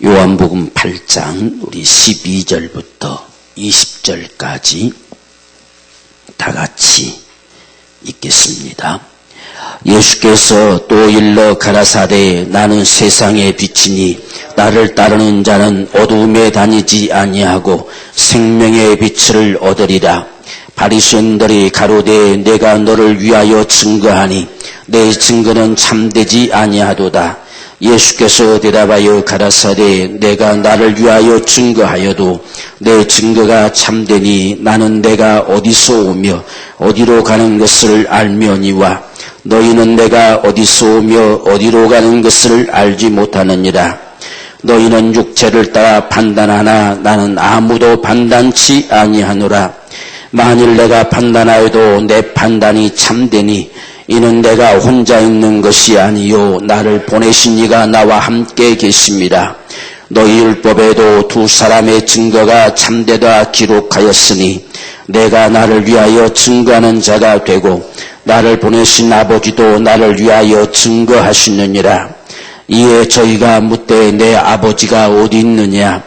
요한복음 8장 우리 12절부터 20절까지 다 같이 읽겠습니다. 예수께서 또 일러 가라사대 나는 세상의 빛이니 나를 따르는 자는 어두움에 다니지 아니하고 생명의 빛을 얻으리라. 바리새인들이 가로되 내가 너를 위하여 증거하니 내 증거는 참되지 아니하도다. 예수께서 대답하여 가라사대 내가 나를 위하여 증거하여도 내 증거가 참되니 나는 내가 어디서 오며 어디로 가는 것을 알며니와 너희는 내가 어디서 오며 어디로 가는 것을 알지 못하느니라. 너희는 육체를 따라 판단하나 나는 아무도 판단치 아니하노라. 만일 내가 판단하여도 내 판단이 참되니 이는 내가 혼자 있는 것이 아니요 나를 보내신 이가 나와 함께 계십니다. 너희 율법에도 두 사람의 증거가 참되다 기록하였으니 내가 나를 위하여 증거하는 자가 되고 나를 보내신 아버지도 나를 위하여 증거하시느니라. 이에 저희가 묻되 내 아버지가 어디 있느냐?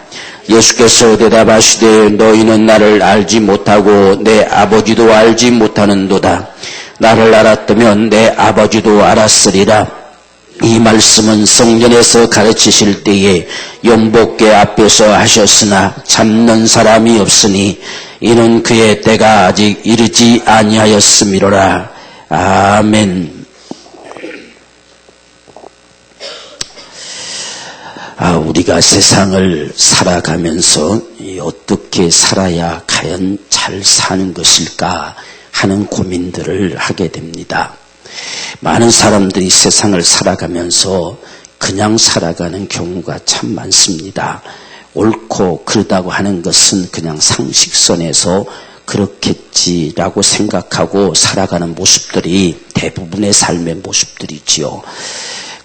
예수께서 대답하시되 너희는 나를 알지 못하고 내 아버지도 알지 못하는도다. 나를 알았다면 내 아버지도 알았으리라. 이 말씀은 성전에서 가르치실 때에 연복계 앞에서 하셨으나 참는 사람이 없으니 이는 그의 때가 아직 이르지 아니하였음이로라. 아멘. 우리가 세상을 살아가면서 어떻게 살아야 과연 잘 사는 것일까 하는 고민들을 하게 됩니다. 많은 사람들이 세상을 살아가면서 그냥 살아가는 경우가 참 많습니다. 옳고 그르다고 하는 것은 그냥 상식선에서 그렇겠지라고 생각하고 살아가는 모습들이 대부분의 삶의 모습들이지요.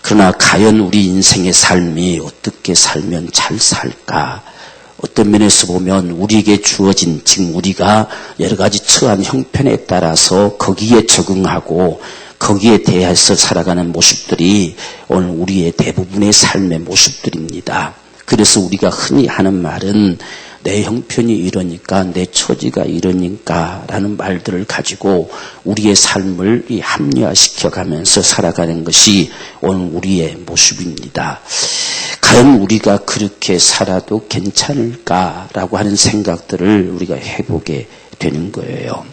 그러나 과연 우리 인생의 삶이 어떻게 살면 잘 살까? 어떤 면에서 보면 우리에게 주어진 지금 우리가 여러 가지 처한 형편에 따라서 거기에 적응하고 거기에 대해서 살아가는 모습들이 오늘 우리의 대부분의 삶의 모습들입니다. 그래서 우리가 흔히 하는 말은 내 형편이 이러니까 내 처지가 이러니까 라는 말들을 가지고 우리의 삶을 합리화시켜가면서 살아가는 것이 오늘 우리의 모습입니다. 과연 우리가 그렇게 살아도 괜찮을까라고 하는 생각들을 우리가 해보게 되는 거예요.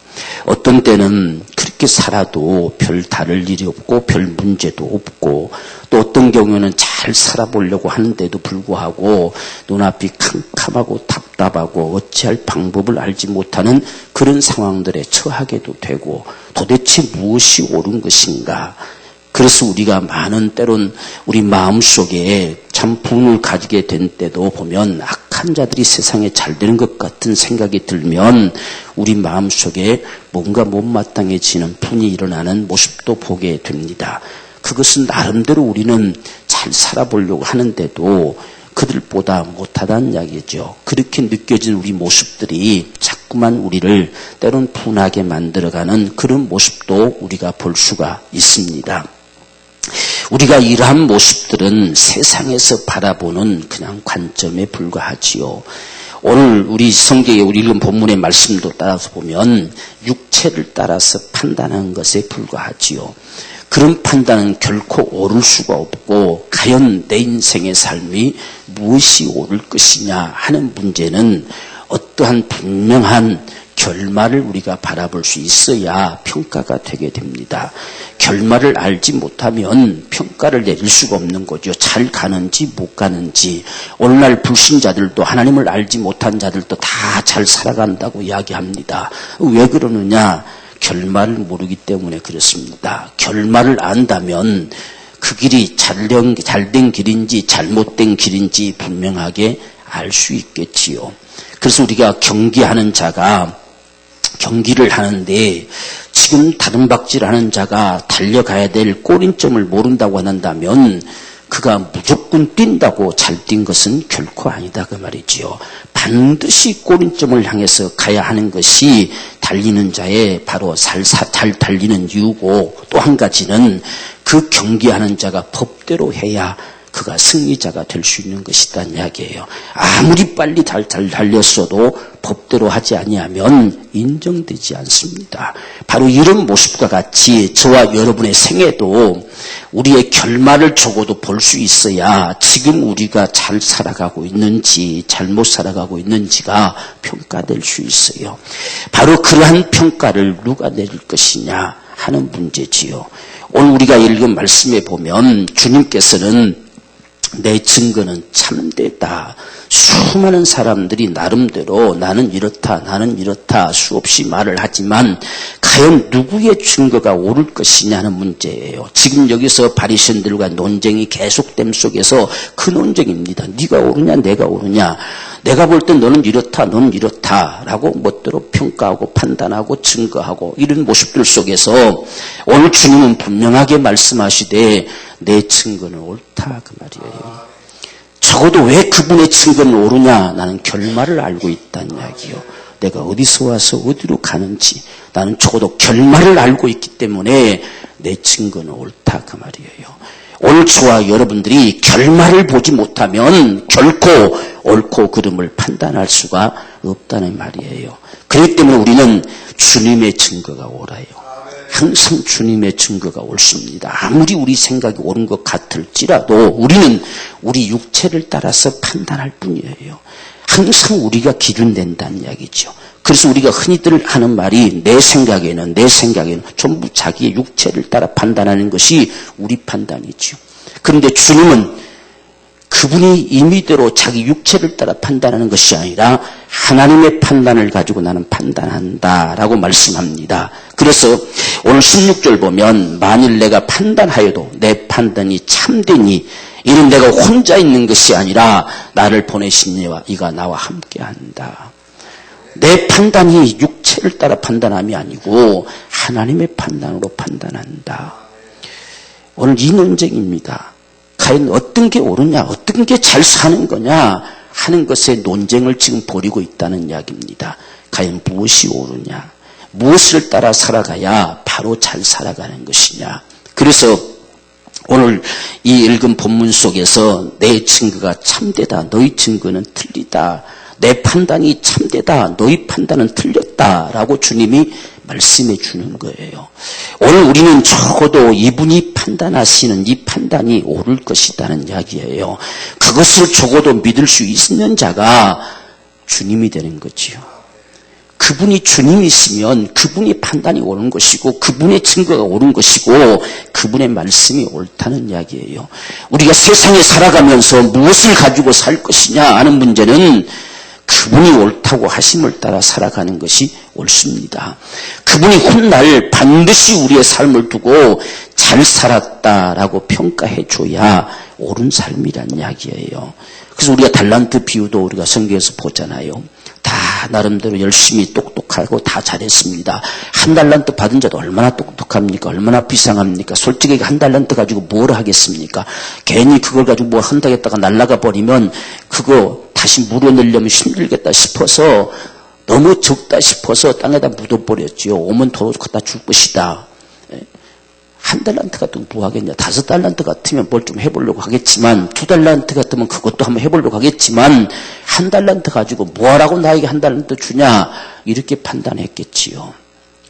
어떤 때는 그렇게 살아도 별 다를 일이 없고 별 문제도 없고 또 어떤 경우에는 잘 살아보려고 하는데도 불구하고 눈앞이 캄캄하고 답답하고 어찌할 방법을 알지 못하는 그런 상황들에 처하게도 되고 도대체 무엇이 옳은 것인가. 그래서 우리가 많은 때론 우리 마음속에 참 분을 가지게 된 때도 보면 악한 자들이 세상에 잘 되는 것 같은 생각이 들면 우리 마음속에 뭔가 못마땅해지는 분이 일어나는 모습도 보게 됩니다. 그것은 나름대로 우리는 잘 살아보려고 하는데도 그들보다 못하다는 이야기죠. 그렇게 느껴진 우리 모습들이 자꾸만 우리를 때론 분하게 만들어가는 그런 모습도 우리가 볼 수가 있습니다. 우리가 이러한 모습들은 세상에서 바라보는 그냥 관점에 불과하지요. 오늘 우리 성경에 우리 읽은 본문의 말씀도 따라서 보면 육체를 따라서 판단하는 것에 불과하지요. 그런 판단은 결코 옳을 수가 없고 과연 내 인생의 삶이 무엇이 옳을 것이냐 하는 문제는 어떠한 분명한 결말을 우리가 바라볼 수 있어야 평가가 되게 됩니다. 결말을 알지 못하면 평가를 내릴 수가 없는 거죠. 잘 가는지 못 가는지. 오늘날 불신자들도 하나님을 알지 못한 자들도 다 잘 살아간다고 이야기합니다. 왜 그러느냐? 결말을 모르기 때문에 그렇습니다. 결말을 안다면 그 길이 잘된 길인지 잘못된 길인지 분명하게 알 수 있겠지요. 그래서 우리가 경기하는 자가 경기를 하는데 지금 다름박질하는 자가 달려가야 될 꼬린점을 모른다고 한다면 그가 무조건 뛴다고 잘 뛴 것은 결코 아니다 그 말이지요. 반드시 꼬린점을 향해서 가야 하는 것이 달리는 자의 바로 잘 달리는 이유고 또 한 가지는 그 경기하는 자가 법대로 해야 그가 승리자가 될 수 있는 것이란 이야기예요. 아무리 빨리 잘 달렸어도 법대로 하지 아니하면 인정되지 않습니다. 바로 이런 모습과 같이 저와 여러분의 생애도 우리의 결말을 적어도 볼 수 있어야 지금 우리가 잘 살아가고 있는지 잘못 살아가고 있는지가 평가될 수 있어요. 바로 그러한 평가를 누가 내릴 것이냐 하는 문제지요. 오늘 우리가 읽은 말씀에 보면 주님께서는 내 증거는 참되다. 수많은 사람들이 나름대로 나는 이렇다 수없이 말을 하지만 과연 누구의 증거가 옳을 것이냐는 문제예요. 지금 여기서 바리새인들과 논쟁이 계속됨 속에서 그 논쟁입니다. 네가 옳으냐 내가 옳으냐. 내가 볼 땐 너는 이렇다 라고 멋대로 평가하고 판단하고 증거하고 이런 모습들 속에서 오늘 주님은 분명하게 말씀하시되 내 증거는 옳다 그 말이에요. 적어도 왜 그분의 증거는 옳으냐? 나는 결말을 알고 있다는 이야기요. 내가 어디서 와서 어디로 가는지 나는 적어도 결말을 알고 있기 때문에 내 증거는 옳다 그 말이에요. 오늘 저와 여러분들이 결말을 보지 못하면 결코 옳고 그름을 판단할 수가 없다는 말이에요. 그렇기 때문에 우리는 주님의 증거가 옳아요. 항상 주님의 증거가 옳습니다. 아무리 우리 생각이 옳은 것 같을지라도 우리는 우리 육체를 따라서 판단할 뿐이에요. 항상 우리가 기준된다는 이야기죠. 그래서 우리가 흔히들 하는 말이 내 생각에는 전부 자기의 육체를 따라 판단하는 것이 우리 판단이죠. 그런데 주님은 그분이 임의대로 자기 육체를 따라 판단하는 것이 아니라 하나님의 판단을 가지고 나는 판단한다라고 말씀합니다. 그래서 오늘 16절 보면 만일 내가 판단하여도 내 판단이 참되니 이는 내가 혼자 있는 것이 아니라 나를 보내신 이가 나와 함께한다. 내 판단이 육체를 따라 판단함이 아니고 하나님의 판단으로 판단한다. 오늘 이 논쟁입니다. 과연 어떤 게 옳으냐, 어떤 게 잘 사는 거냐 하는 것에 논쟁을 지금 벌이고 있다는 이야기입니다. 과연 무엇이 옳으냐, 무엇을 따라 살아가야 바로 잘 살아가는 것이냐. 그래서 오늘 이 읽은 본문 속에서 내 증거가 참되다, 너희 증거는 틀리다. 내 판단이 참되다, 너희 판단은 틀렸다라고 주님이 말씀해 주는 거예요. 오늘 우리는 적어도 이분이 판단하시는 이 판단이 옳을 것이라는 이야기예요. 그것을 적어도 믿을 수 있는 자가 주님이 되는 거지요. 그분이 주님이시면 그분이 판단이 옳은 것이고 그분의 증거가 옳은 것이고 그분의 말씀이 옳다는 이야기예요. 우리가 세상에 살아가면서 무엇을 가지고 살 것이냐 하는 문제는 그분이 옳다고 하심을 따라 살아가는 것이 옳습니다. 그분이 훗날 반드시 우리의 삶을 두고 잘 살았다라고 평가해 줘야 옳은 삶이란 이야기예요. 그래서 우리가 달란트 비유도 우리가 성경에서 보잖아요. 다 나름대로 열심히 똑똑하고 다 잘했습니다. 한 달란트 받은 자도 얼마나 똑똑합니까? 얼마나 비상합니까? 솔직히 한 달란트 가지고 뭘 하겠습니까? 괜히 그걸 가지고 뭐 한다겠다가 날아가 버리면 그거 다시 물어내려면 힘들겠다 싶어서 너무 적다 싶어서 땅에다 묻어버렸지요. 오면 더 갖다 줄 것이다. 한 달란트 같으면 뭐 하겠냐. 5달란트 같으면 뭘 좀 해보려고 하겠지만 2달란트 같으면 그것도 한번 해보려고 하겠지만 한 달란트 가지고 뭐하라고 나에게 한 달란트 주냐 이렇게 판단했겠지요.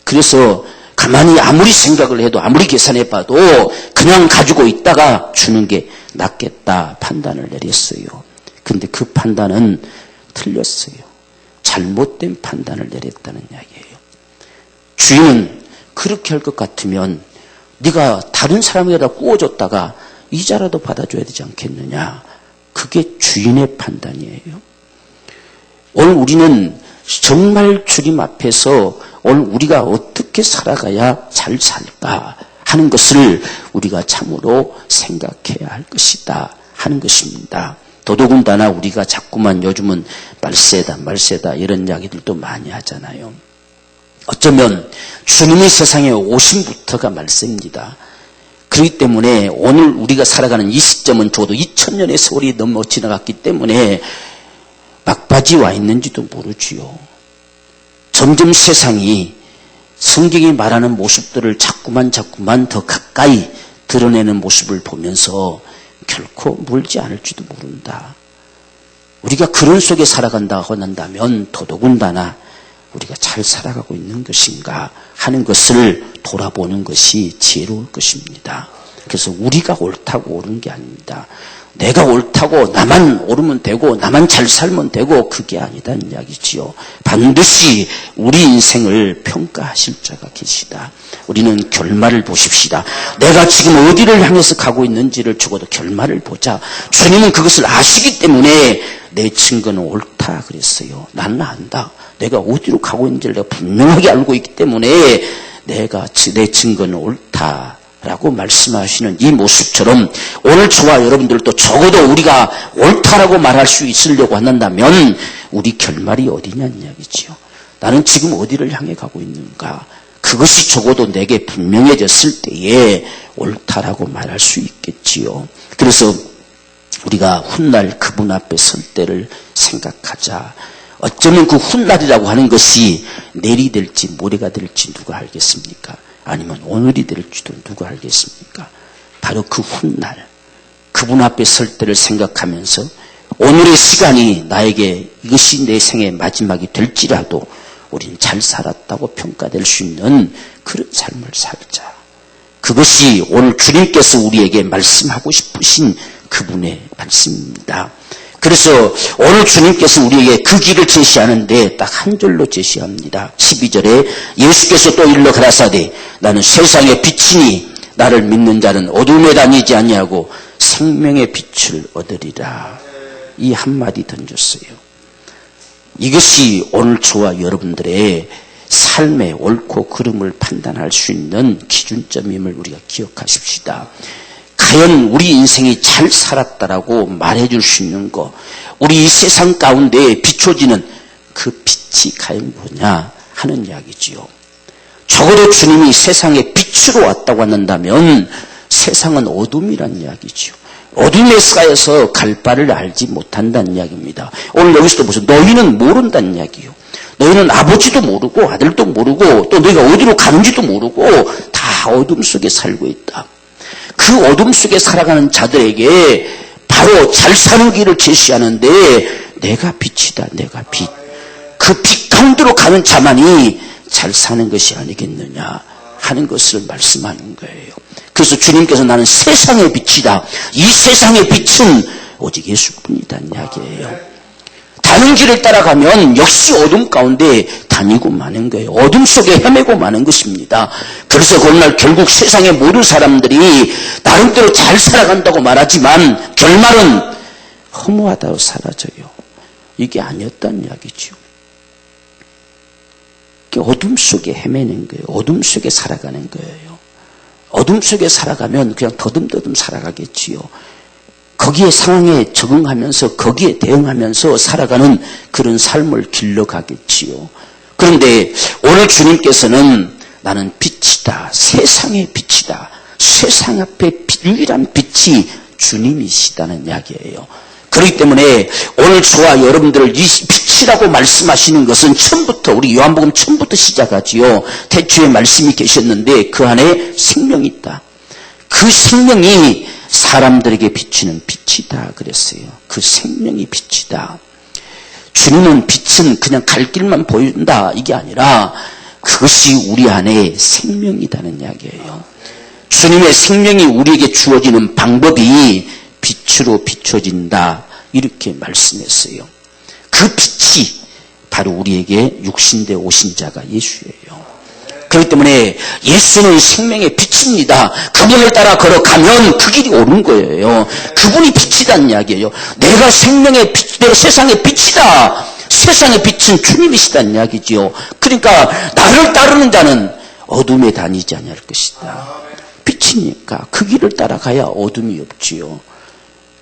그래서 가만히 아무리 생각을 해도 아무리 계산해봐도 그냥 가지고 있다가 주는 게 낫겠다 판단을 내렸어요. 근데 그 판단은 틀렸어요. 잘못된 판단을 내렸다는 이야기예요. 주인은 그렇게 할 것 같으면 네가 다른 사람에게다 구워줬다가 이자라도 받아줘야 되지 않겠느냐. 그게 주인의 판단이에요. 오늘 우리는 정말 주님 앞에서 오늘 우리가 어떻게 살아가야 잘 살까 하는 것을 우리가 참으로 생각해야 할 것이다 하는 것입니다. 더더군다나 우리가 자꾸만 요즘은 말세다 이런 이야기들도 많이 하잖아요. 어쩌면 주님이 세상에 오심부터가 말세입니다. 그렇기 때문에 오늘 우리가 살아가는 이 시점은 적어도 2000년의 세월이 넘어 지나갔기 때문에 막바지 와 있는지도 모르지요. 점점 세상이 성경이 말하는 모습들을 자꾸만 더 가까이 드러내는 모습을 보면서 결코 멀지 않을지도 모른다. 우리가 그런 속에 살아간다고 한다면 더더군다나 우리가 잘 살아가고 있는 것인가 하는 것을 돌아보는 것이 지혜로울 것입니다. 그래서 우리가 옳다고 옳은 게 아닙니다. 내가 옳다고 나만 옳으면 되고 나만 잘 살면 되고 그게 아니다는 이야기지요. 반드시 우리 인생을 평가하실 자가 계시다. 우리는 결말을 보십시다. 내가 지금 어디를 향해서 가고 있는지를 적어도 결말을 보자. 주님은 그것을 아시기 때문에 내 증거는 옳다 그랬어요. 나는 안다. 내가 어디로 가고 있는지를 내가 분명하게 알고 있기 때문에 내 증거는 옳다. 라고 말씀하시는 이 모습처럼 오늘 저와 여러분들도 적어도 우리가 옳다라고 말할 수 있으려고 한다면 우리 결말이 어디냐는 이야기지요. 나는 지금 어디를 향해 가고 있는가. 그것이 적어도 내게 분명해졌을 때에 옳다라고 말할 수 있겠지요. 그래서 우리가 훗날 그분 앞에 설 때를 생각하자. 어쩌면 그 훗날이라고 하는 것이 내일이 될지 모레가 될지 누가 알겠습니까? 아니면 오늘이 될지도 누가 알겠습니까? 바로 그 훗날 그분 앞에 설 때를 생각하면서 오늘의 시간이 나에게 이것이 내 생의 마지막이 될지라도 우린 잘 살았다고 평가될 수 있는 그런 삶을 살자. 그것이 오늘 주님께서 우리에게 말씀하고 싶으신 그분의 말씀입니다. 그래서 오늘 주님께서 우리에게 그 길을 제시하는데 딱 한 절로 제시합니다. 12절에 예수께서 또 일러 가라사대 나는 세상의 빛이니 나를 믿는 자는 어둠에 다니지 아니하고 생명의 빛을 얻으리라. 이 한마디 던졌어요. 이것이 오늘 저와 여러분들의 삶의 옳고 그름을 판단할 수 있는 기준점임을 우리가 기억하십시다. 과연 우리 인생이 잘 살았다라고 말해줄 수 있는 거, 우리 이 세상 가운데 비춰지는 그 빛이 과연 뭐냐 하는 이야기지요. 적어도 주님이 세상에 빛으로 왔다고 한다면 세상은 어둠이란 이야기지요. 어둠에 쌓여서 갈 바를 알지 못한다는 이야기입니다. 오늘 여기서도 보세요. 너희는 모른다는 이야기요. 너희는 아버지도 모르고 아들도 모르고 또 너희가 어디로 가는지도 모르고 다 어둠 속에 살고 있다. 그 어둠 속에 살아가는 자들에게 바로 잘 사는 길을 제시하는데 내가 빛이다. 내가 빛. 그 빛 가운데로 가는 자만이 잘 사는 것이 아니겠느냐 하는 것을 말씀하는 거예요. 그래서 주님께서 나는 세상의 빛이다. 이 세상의 빛은 오직 예수뿐이다는 이야기예요. 다른 길을 따라가면 역시 어둠 가운데 다니고 마는 거예요. 어둠 속에 헤매고 마는 것입니다. 그래서 그날 결국 세상의 모든 사람들이 나름대로 잘 살아간다고 말하지만 결말은 허무하다고 사라져요. 이게 아니었다는 이야기죠. 어둠 속에 헤매는 거예요. 어둠 속에 살아가는 거예요. 어둠 속에 살아가면 그냥 더듬더듬 살아가겠지요. 거기에 상황에 적응하면서 거기에 대응하면서 살아가는 그런 삶을 길러가겠지요. 그런데 오늘 주님께서는 나는 빛이다. 세상의 빛이다. 세상 앞에 유일한 빛이 주님이시다는 이야기예요. 그렇기 때문에 오늘 저와 여러분들을 이 빛이라고 말씀하시는 것은 처음부터 우리 요한복음 처음부터 시작하지요. 태초에 말씀이 계셨는데 그 안에 생명이 있다. 그 생명이 사람들에게 비치는 빛이다 그랬어요. 그 생명이 빛이다. 주님은 빛은 그냥 갈 길만 보인다 이게 아니라 그것이 우리 안에 생명이다는 이야기예요. 주님의 생명이 우리에게 주어지는 방법이 빛으로 비춰진다 이렇게 말씀했어요. 그 빛이 바로 우리에게 육신되어 오신 자가 예수예요. 그렇기 때문에 예수는 생명의 빛입니다. 그분을 따라 걸어가면 그 길이 옳은 거예요. 그분이 빛이라는 이야기예요. 내가 생명의 빛, 내가 세상의 빛이다. 세상의 빛은 주님이시다는 이야기지요. 그러니까 나를 따르는 자는 어둠에 다니지 아니할 것이다. 빛이니까 그 길을 따라가야 어둠이 없지요.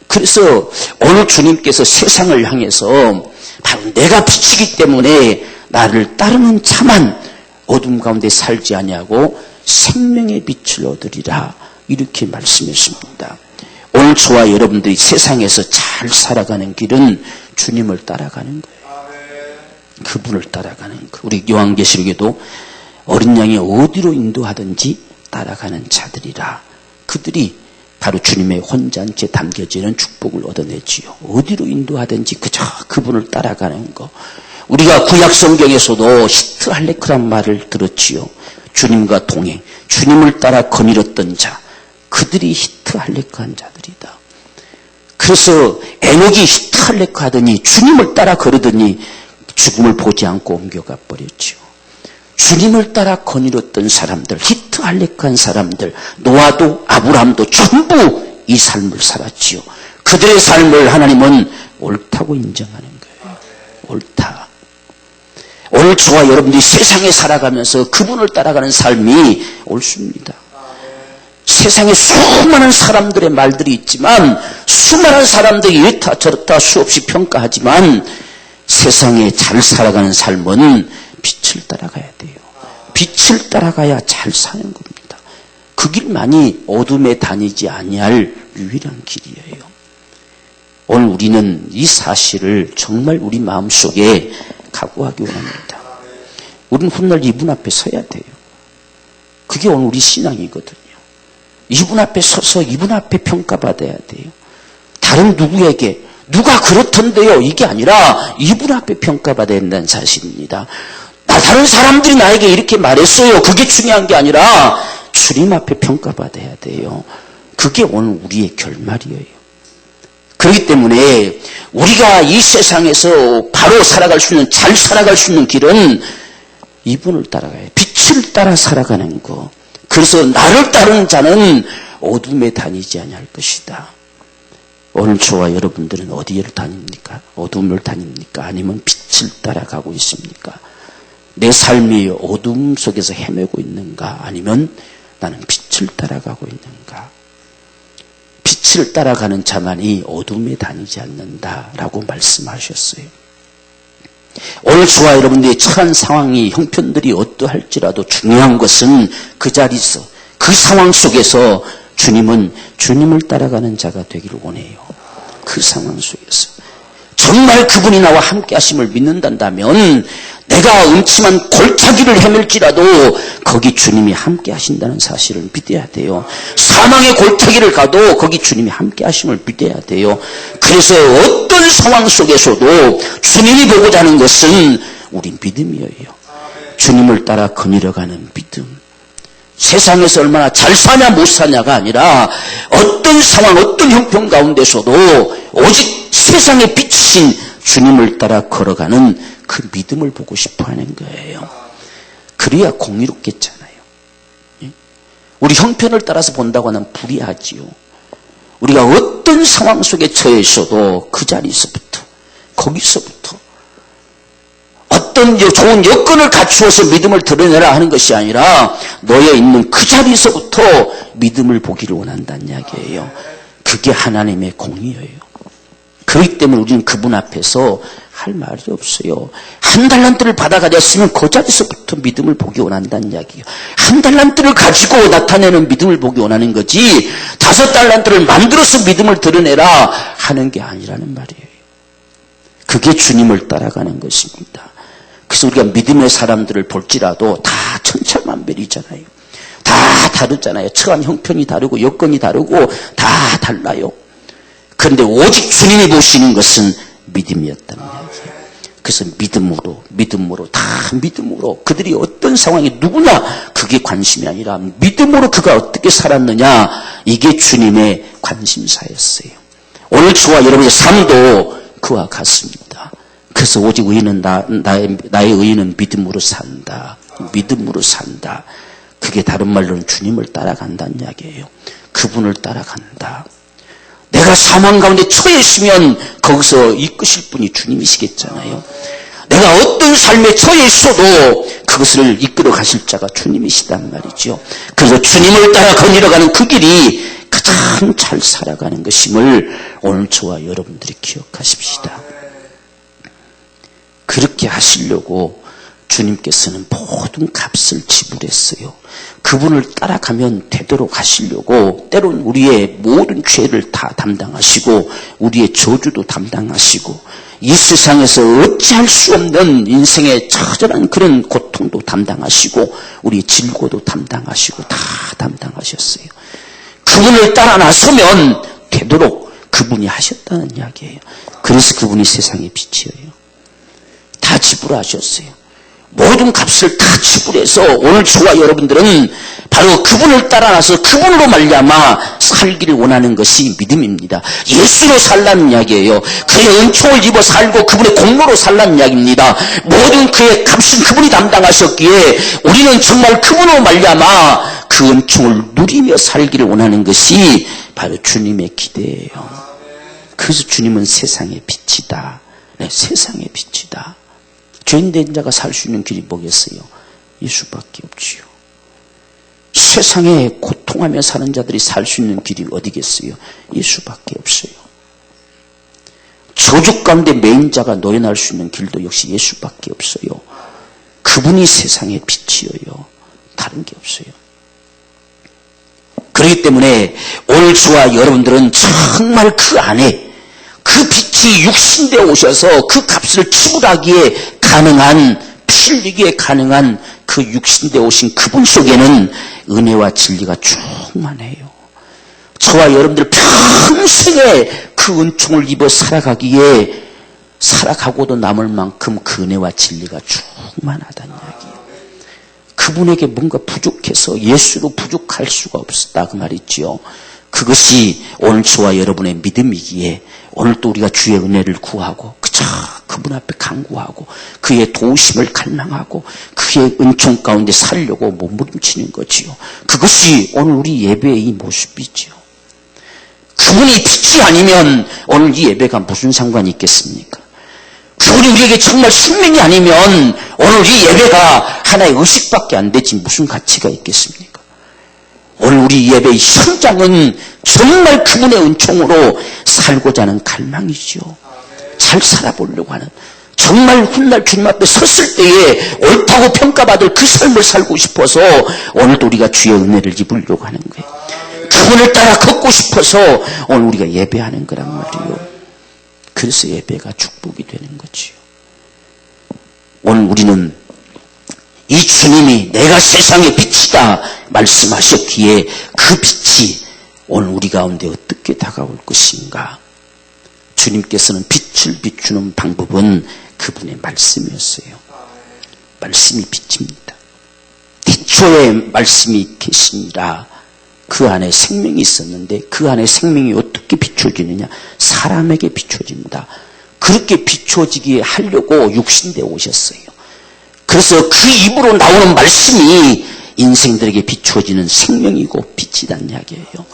그래서 오늘 주님께서 세상을 향해서 바로 내가 빛이기 때문에 나를 따르는 자만 어둠 가운데 살지 아니하고 생명의 빛을 얻으리라 이렇게 말씀했습니다. 오늘 저와 여러분들이 세상에서 잘 살아가는 길은 주님을 따라가는 거예요. 그분을 따라가는 거. 우리 요한계시록에도 어린 양이 어디로 인도하든지 따라가는 자들이라. 그들이 바로 주님의 혼잔치에 담겨지는 축복을 얻어내지요. 어디로 인도하든지 그저 그분을 따라가는 거. 우리가 구약 성경에서도 히트할레크란 말을 들었지요. 주님과 동행, 주님을 따라 거닐었던 자, 그들이 히트할레크한 자들이다. 그래서 에녹이 히트할레크 하더니 주님을 따라 걸으더니 죽음을 보지 않고 옮겨가 버렸지요. 주님을 따라 거닐었던 사람들, 히트할레크한 사람들, 노아도 아브라함도 전부 이 삶을 살았지요. 그들의 삶을 하나님은 옳다고 인정하는 거예요. 옳다. 오늘 저와 여러분들이 세상에 살아가면서 그분을 따라가는 삶이 옳습니다. 세상에 수많은 사람들의 말들이 있지만, 수많은 사람들이 이렇다 저렇다 수없이 평가하지만, 세상에 잘 살아가는 삶은 빛을 따라가야 돼요. 빛을 따라가야 잘 사는 겁니다. 그 길만이 어둠에 다니지 아니할 유일한 길이에요. 오늘 우리는 이 사실을 정말 우리 마음속에 각오하기 원합니다. 우리는 훗날 이분 앞에 서야 돼요. 그게 오늘 우리 신앙이거든요. 이분 앞에 서서 이분 앞에 평가받아야 돼요. 다른 누구에게 누가 그렇던데요, 이게 아니라 이분 앞에 평가받아야 된다는 사실입니다. 다른 사람들이 나에게 이렇게 말했어요, 그게 중요한 게 아니라 주님 앞에 평가받아야 돼요. 그게 오늘 우리의 결말이에요. 그렇기 때문에 우리가 이 세상에서 바로 살아갈 수 있는, 잘 살아갈 수 있는 길은 이분을 따라가요. 빛을 따라 살아가는 거. 그래서 나를 따르는 자는 어둠에 다니지 아니할 것이다. 오늘 저와 여러분들은 어디를 다닙니까? 어둠을 다닙니까? 아니면 빛을 따라가고 있습니까? 내 삶이 어둠 속에서 헤매고 있는가? 아니면 나는 빛을 따라가고 있는가? 빛을 따라가는 자만이 어둠에 다니지 않는다라고 말씀하셨어요. 오늘 저와 여러분들의 처한 상황이, 형편들이 어떠할지라도 중요한 것은 그 자리에서, 그 상황 속에서 주님은 주님을 따라가는 자가 되기를 원해요. 그 상황 속에서 정말 그분이 나와 함께 하심을 믿는다면 내가 음침한 골짜기를 헤맬지라도 거기 주님이 함께 하신다는 사실을 믿어야 돼요. 사망의 골짜기를 가도 거기 주님이 함께 하심을 믿어야 돼요. 그래서 어떤 상황 속에서도 주님이 보고자 하는 것은 우리 믿음이에요. 주님을 따라 거닐어가는 믿음. 세상에서 얼마나 잘 사냐 못 사냐가 아니라 어떤 상황, 어떤 형편 가운데서도 오직 세상에 비치신 주님을 따라 걸어가는 그 믿음을 보고 싶어 하는 거예요. 그래야 공의롭겠잖아요. 우리 형편을 따라서 본다고 하면 불의하지요. 우리가 어떤 상황 속에 처해 있어도 그 자리에서부터, 거기서부터 어떤 좋은 여건을 갖추어서 믿음을 드러내라 하는 것이 아니라 너에 있는 그 자리에서부터 믿음을 보기를 원한다는 이야기예요. 그게 하나님의 공의예요. 그렇기 때문에 우리는 그분 앞에서 할 말이 없어요. 한 달란트를 받아가졌으면 그 자리에서부터 믿음을 보기 원한다는 이야기예요. 한 달란트를 가지고 나타내는 믿음을 보기 원하는 거지 5달란트를 만들어서 믿음을 드러내라 하는 게 아니라는 말이에요. 그게 주님을 따라가는 것입니다. 그래서 우리가 믿음의 사람들을 볼지라도 다 천차만별이잖아요. 다 다르잖아요. 처한 형편이 다르고 여건이 다르고 다 달라요. 그런데 오직 주님이 보시는 것은 믿음이었다는 이야기예요. 그래서 믿음으로 다 믿음으로 그들이 어떤 상황이 누구나 그게 관심이 아니라 믿음으로 그가 어떻게 살았느냐, 이게 주님의 관심사였어요. 오늘 저와 여러분의 삶도 그와 같습니다. 그래서 오직 의인은 나의 의인은 믿음으로 산다. 믿음으로 산다. 그게 다른 말로는 주님을 따라간다는 이야기예요. 그분을 따라간다. 내가 사망 가운데 처해 있으면 거기서 이끄실 분이 주님이시겠잖아요. 내가 어떤 삶에 처해 있어도 그것을 이끌어 가실 자가 주님이시단 말이죠. 그래서 주님을 따라 거닐어가는 그 길이 가장 잘 살아가는 것임을 오늘 저와 여러분들이 기억하십시다. 그렇게 하시려고 주님께서는 모든 값을 지불했어요. 그분을 따라가면 되도록 하시려고 때론 우리의 모든 죄를 다 담당하시고 우리의 저주도 담당하시고 이 세상에서 어찌할 수 없는 인생의 처절한 그런 고통도 담당하시고 우리의 질고도 담당하시고 다 담당하셨어요. 그 그분을 따라 나서면 되도록 그분이 하셨다는 이야기예요. 그래서 그분이 세상의 빛이에요. 다 지불하셨어요. 모든 값을 다 지불해서 오늘 저와 여러분들은 바로 그분을 따라 나서 그분으로 말미암아 살기를 원하는 것이 믿음입니다. 예수로 살라는 이야기예요. 그의 은총을 입어 살고 그분의 공로로 살라는 이야기입니다. 모든 그의 값은 그분이 담당하셨기에 우리는 정말 그분으로 말미암아 그 은총을 누리며 살기를 원하는 것이 바로 주님의 기대예요. 그래서 주님은 세상의 빛이다. 네, 세상의 빛이다. 죄인된 자가 살 수 있는 길이 뭐겠어요? 예수밖에 없지요. 세상에 고통하며 사는 자들이 살 수 있는 길이 어디겠어요? 예수밖에 없어요. 저주 가운데 매인 자가 노연할 수 있는 길도 역시 예수밖에 없어요. 그분이 세상의 빛이에요. 다른 게 없어요. 그렇기 때문에 오늘 저와 여러분들은 정말 그 안에 그 빛이 육신되어 오셔서 그 값을 지불하기에 가능한, 피 흘리기에 가능한 그 육신되어 오신 그분 속에는 은혜와 진리가 충만해요. 저와 여러분들 평생에 그 은총을 입어 살아가기에 살아가고도 남을 만큼 그 은혜와 진리가 충만하다는 이야기예요. 그분에게 뭔가 부족해서 예수로 부족할 수가 없었다 그 말이지요. 그것이 오늘 저와 여러분의 믿음이기에 오늘 또 우리가 주의 은혜를 구하고 그분 앞에 간구하고 그의 도우심을 갈망하고 그의 은총 가운데 살려고 몸부림치는 거지요. 그것이 오늘 우리 예배의 이 모습이지요. 그분이 빛이 아니면 오늘 이 예배가 무슨 상관이 있겠습니까? 그분이 우리에게 정말 생명이 아니면 오늘 이 예배가 하나의 의식밖에 안 되지 무슨 가치가 있겠습니까? 오늘 우리 예배의 현장은 정말 그분의 은총으로 살고자 하는 갈망이죠. 잘 살아보려고 하는, 정말 훗날 주님 앞에 섰을 때에 옳다고 평가받을 그 삶을 살고 싶어서 오늘도 우리가 주의 은혜를 입으려고 하는 거예요. 그분을 따라 걷고 싶어서 오늘 우리가 예배하는 거란 말이에요. 그래서 예배가 축복이 되는 거지요. 오늘 우리는 이 주님이 내가 세상의 빛이다 말씀하셨기에 그 빛이 오늘 우리 가운데 어떻게 다가올 것인가. 주님께서는 빛을 비추는 방법은 그분의 말씀이었어요. 말씀이 빛입니다. 태초에 말씀이 계시니라. 그 안에 생명이 있었는데 그 안에 생명이 어떻게 비춰지느냐? 사람에게 비춰집니다. 그렇게 비춰지게 하려고 육신되어 오셨어요. 그래서 그 입으로 나오는 말씀이 인생들에게 비춰지는 생명이고 빛이란 이야기예요.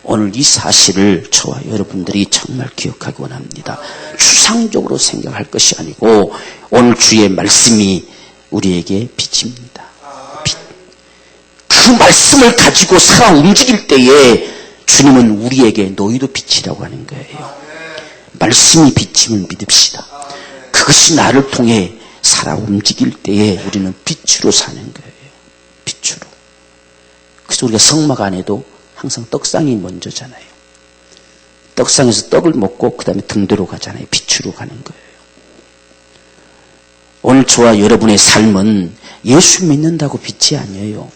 오늘 이 사실을 저와 여러분들이 정말 기억하기 원합니다. 추상적으로 생각할 것이 아니고 오늘 주의 말씀이 우리에게 빛입니다. 빛. 그 말씀을 가지고 살아 움직일 때에 주님은 우리에게 너희도 빛이라고 하는 거예요. 말씀이 빛임을 믿읍시다. 그것이 나를 통해 살아 움직일 때에 우리는 빛으로 사는 거예요. 빛으로. 그래서 우리가 성막 안에도 항상 떡상이 먼저잖아요. 떡상에서 떡을 먹고 그 다음에 등대로 가잖아요. 빛으로 가는 거예요. 오늘 저와 여러분의 삶은 예수 믿는다고 빛이 아니에요.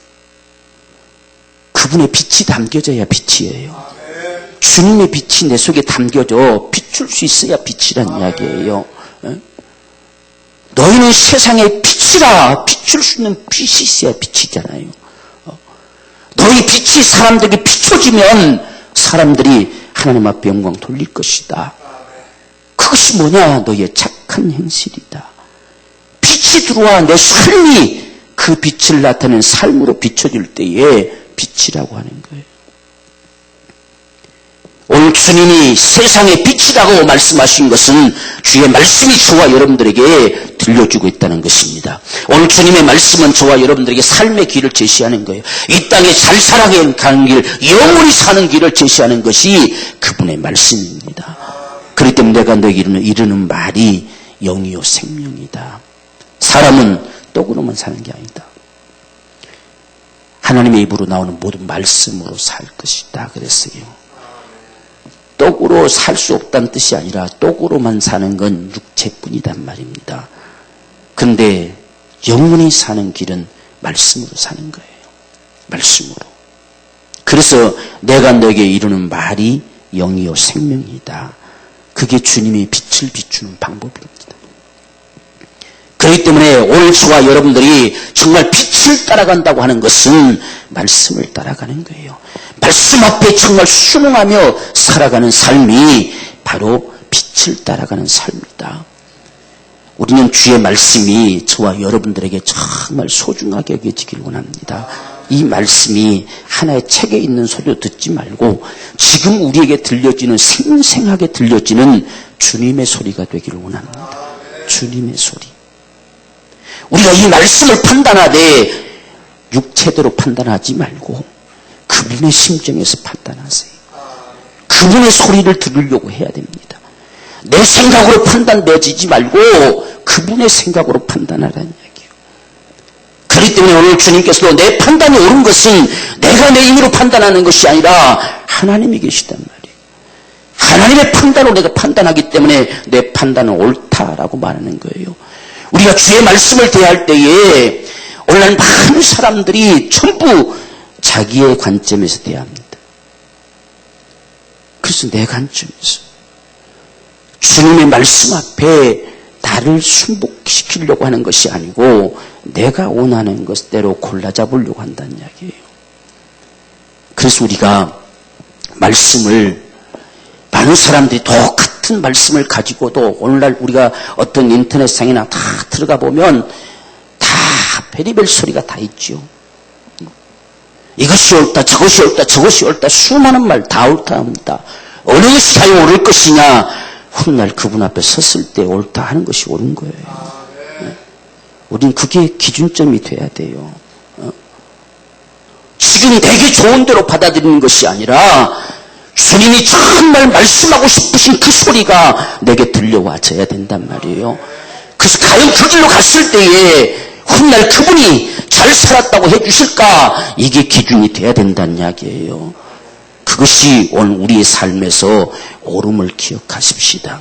그분의 빛이 담겨져야 빛이에요. 주님의 빛이 내 속에 담겨져 비출 수 있어야 빛이란 이야기예요. 너희는 세상의 빛이라. 비출 수 있는 빛이 있어야 빛이잖아요. 너희 빛이 사람들에게 비춰지면 사람들이 하나님 앞에 영광 돌릴 것이다. 그것이 뭐냐? 너희의 착한 행실이다. 빛이 들어와 내 삶이 그 빛을 나타내는 삶으로 비춰질 때에 빛이라고 하는 거예요. 오늘 주님이 세상의 빛이라고 말씀하신 것은 주의 말씀이 저와 여러분들에게 들려주고 있다는 것입니다. 오늘 주님의 말씀은 저와 여러분들에게 삶의 길을 제시하는 거예요. 이 땅에 잘 살아가는 길, 영원히 사는 길을 제시하는 것이 그분의 말씀입니다. 그렇기 때문에 내가 너에게 이르는 말이 영이요 생명이다. 사람은 떡으로만 사는 게 아니다. 하나님의 입으로 나오는 모든 말씀으로 살 것이다 그랬어요. 떡으로 살 수 없다는 뜻이 아니라 떡으로만 사는 건 육체뿐이란 말입니다. 그런데 영원히 사는 길은 말씀으로 사는 거예요. 말씀으로. 그래서 내가 너에게 이루는 말이 영이요 생명이다. 그게 주님의 빛을 비추는 방법입니다. 그렇기 때문에 오늘 저와 여러분들이 정말 빛을 따라간다고 하는 것은 말씀을 따라가는 거예요. 말씀 앞에 정말 순응하며 살아가는 삶이 바로 빛을 따라가는 삶이다. 우리는 주의 말씀이 저와 여러분들에게 정말 소중하게 여겨지길 원합니다. 이 말씀이 하나의 책에 있는 소리로 듣지 말고 지금 우리에게 들려지는 생생하게 들려지는 주님의 소리가 되기를 원합니다. 주님의 소리. 우리가 이 말씀을 판단하되 육체대로 판단하지 말고 그분의 심정에서 판단하세요. 그분의 소리를 들으려고 해야 됩니다. 내 생각으로 판단되어지지 말고 그분의 생각으로 판단하라는 이야기예요. 그렇기 때문에 오늘 주님께서도 내 판단이 옳은 것은 내가 내 힘으로 판단하는 것이 아니라 하나님이 계시단 말이에요. 하나님의 판단으로 내가 판단하기 때문에 내 판단은 옳다라고 말하는 거예요. 우리가 주의 말씀을 대할 때에 오늘날 많은 사람들이 전부 자기의 관점에서 대합니다. 그래서 내 관점에서 주님의 말씀 앞에 나를 순복시키려고 하는 것이 아니고 내가 원하는 것대로 골라잡으려고 한다는 이야기예요. 그래서 우리가 말씀을 많은 사람들이 똑같은 말씀을 가지고도 오늘날 우리가 어떤 인터넷상이나 다 들어가 보면 다 별의별 소리가 다 있죠. 이것이 옳다, 저것이 옳다, 저것이 옳다, 수많은 말 다 옳다 합니다. 어느 것이 과연 옳을 것이냐? 훗날 그분 앞에 섰을 때 옳다 하는 것이 옳은 거예요. 우린 그게 기준점이 돼야 돼요. 지금 되게 좋은 대로 받아들이는 것이 아니라 주님이 정말 말씀하고 싶으신 그 소리가 내게 들려와줘야 된단 말이에요. 그래서 과연 그 길로 갔을 때에 훗날 그분이 잘 살았다고 해주실까? 이게 기준이 돼야 된다는 이야기예요. 그것이 오늘 우리의 삶에서 옳음을 기억하십시다.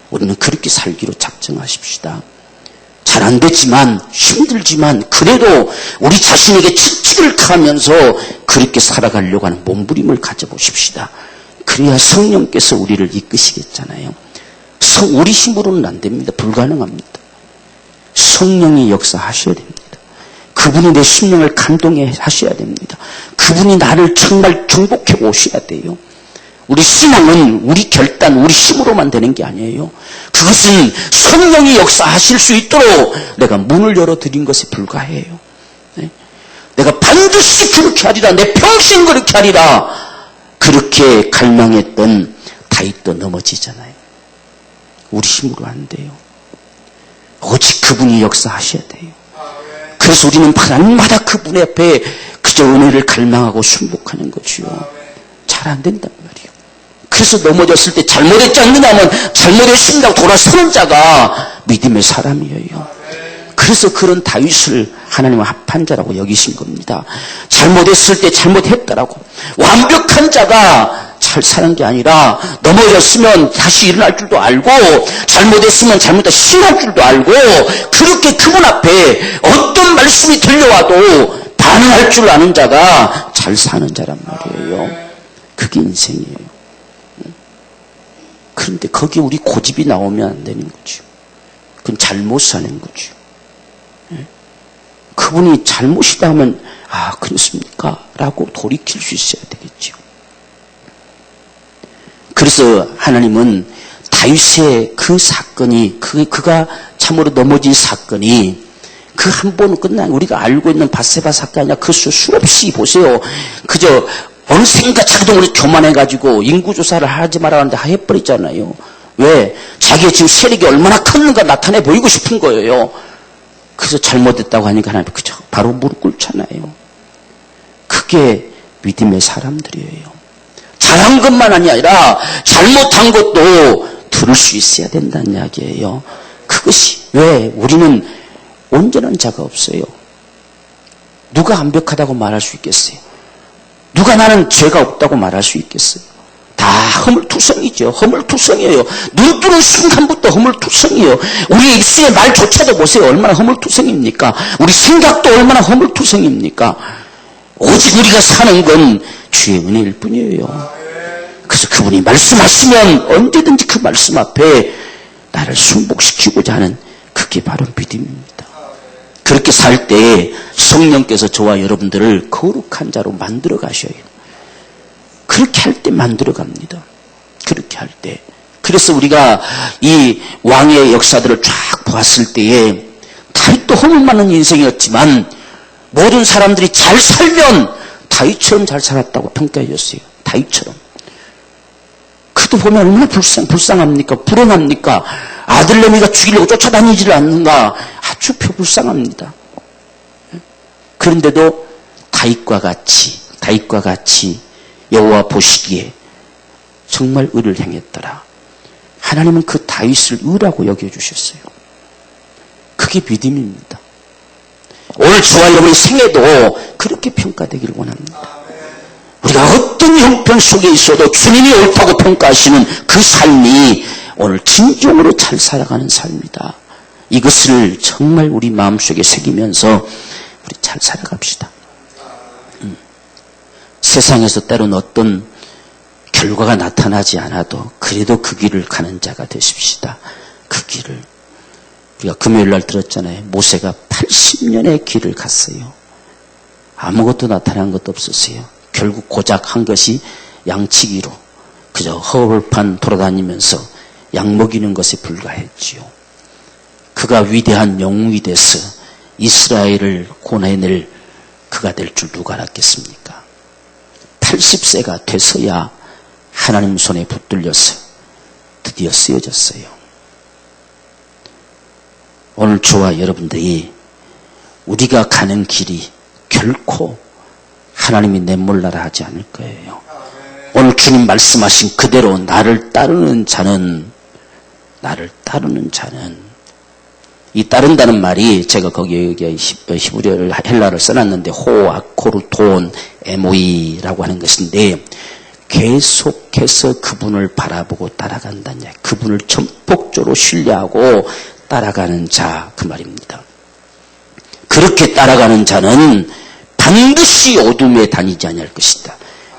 우리는 그렇게 살기로 작정하십시다. 잘 안 되지만 힘들지만 그래도 우리 자신에게 채찍을 가하면서 그렇게 살아가려고 하는 몸부림을 가져보십시다. 그래야 성령께서 우리를 이끄시겠잖아요. 우리 힘으로는 안 됩니다. 불가능합니다. 성령이 역사하셔야 됩니다. 그분이 내 심령을 감동해 하셔야 됩니다. 그분이 나를 정말 정복해 오셔야 돼요. 우리 신앙은 우리 결단, 우리 힘으로만 되는 게 아니에요. 그것은 성령이 역사하실 수 있도록 내가 문을 열어드린 것에 불과해요. 네? 내가 반드시 그렇게 하리라, 내 평생 그렇게 하리라, 그렇게 갈망했던 다윗도 넘어지잖아요. 우리 힘으로 안 돼요. 오직 그분이 역사하셔야 돼요. 그래서 우리는 날마다 그분 앞에 그저 은혜를 갈망하고 순복하는 거지요. 잘 안 된단 말이에요. 그래서 넘어졌을 때 잘못했지 않느냐 하면 잘못했습니다 돌아서는 자가 믿음의 사람이에요. 그래서 그런 다윗을 하나님은 합한 자라고 여기신 겁니다. 잘못했을 때 잘못했다라고. 완벽한 자가 잘 사는 게 아니라 넘어졌으면 다시 일어날 줄도 알고 잘못했으면 잘못다 신할 줄도 알고 그렇게 그분 앞에 어떤 말씀이 들려와도 반응할 줄 아는 자가 잘 사는 자란 말이에요. 그게 인생이에요. 그런데 거기에 우리 고집이 나오면 안 되는 거죠. 그건 잘못 사는 거죠. 그분이 잘못이다 하면 아 그렇습니까? 라고 돌이킬 수 있어야 되겠죠. 그래서 하나님은 다윗의 그 사건이 그가 참으로 넘어진 사건이 그 한 번은 끝난 우리가 알고 있는 밧세바 사건이 아니라 그 수없이 보세요. 그저 어느샌가 자기도 교만해가지고 인구조사를 하지 말라는데 해버렸잖아요. 왜? 자기의 지금 세력이 얼마나 컸는가 나타내 보이고 싶은 거예요. 그래서 잘못했다고 하니까 하나님 그저 바로 무릎 꿇잖아요. 그게 믿음의 사람들이에요. 잘한 것만 아니라 잘못한 것도 들을 수 있어야 된다는 이야기예요. 그것이 왜? 우리는 온전한 자가 없어요. 누가 완벽하다고 말할 수 있겠어요? 누가 나는 죄가 없다고 말할 수 있겠어요? 다 허물투성이죠. 허물투성이에요. 눈 뜨는 순간부터 허물투성이에요. 우리 입술의 말조차도 보세요. 얼마나 허물투성입니까? 우리 생각도 얼마나 허물투성입니까? 오직 우리가 사는 건 주의 은혜일 뿐이에요. 그래서 그분이 말씀하시면 언제든지 그 말씀 앞에 나를 순복시키고자 하는 그게 바로 믿음입니다. 그렇게 살 때에 성령께서 저와 여러분들을 거룩한 자로 만들어 가셔야 해요. 그렇게 할 때 만들어 갑니다. 그렇게 할 때. 그래서 우리가 이 왕의 역사들을 쫙 보았을 때에 다윗도 허물 많은 인생이었지만 모든 사람들이 잘 살면 다윗처럼 잘 살았다고 평가해 줬어요. 다윗처럼. 그도 보면 얼마나 불쌍합니까? 불행합니까? 아들내미가 죽이려고 쫓아다니지를 않는가? 아주 불쌍합니다. 그런데도 다윗과 같이 여호와 보시기에 정말 의를 행했더라. 하나님은 그 다윗을 의라고 여겨주셨어요. 그게 믿음입니다. 오늘 저와 여러분의 생애도 그렇게 평가되기를 원합니다. 우리가 어떤 형편 속에 있어도 주님이 옳다고 평가하시는 그 삶이 오늘 진정으로 잘 살아가는 삶이다. 이것을 정말 우리 마음속에 새기면서 우리 잘 살아갑시다. 세상에서 때로는 어떤 결과가 나타나지 않아도 그래도 그 길을 가는 자가 되십시다. 그 길을. 우리가 금요일 날 들었잖아요. 모세가 80년의 길을 갔어요. 아무것도 나타난 것도 없었어요. 결국 고작 한 것이 양치기로 그저 허벌판 돌아다니면서 양 먹이는 것에 불과했지요. 그가 위대한 영웅이 돼서 이스라엘을 구원해낼 그가 될 줄 누가 알았겠습니까? 80세가 돼서야 하나님 손에 붙들려서 드디어 쓰여졌어요. 오늘 저와 여러분들이 우리가 가는 길이 결코 하나님이 내몰라라 하지 않을 거예요. 오늘 주님 말씀하신 그대로 나를 따르는 자는 이 따른다는 말이 제가 거기에 히브리어를 헬라를 써놨는데 호아코르돈 에모이라고 하는 것인데 계속해서 그분을 바라보고 따라간다냐. 그분을 전폭적으로 신뢰하고 따라가는 자 그 말입니다. 그렇게 따라가는 자는 반드시 어둠에 다니지 아니할 것이다.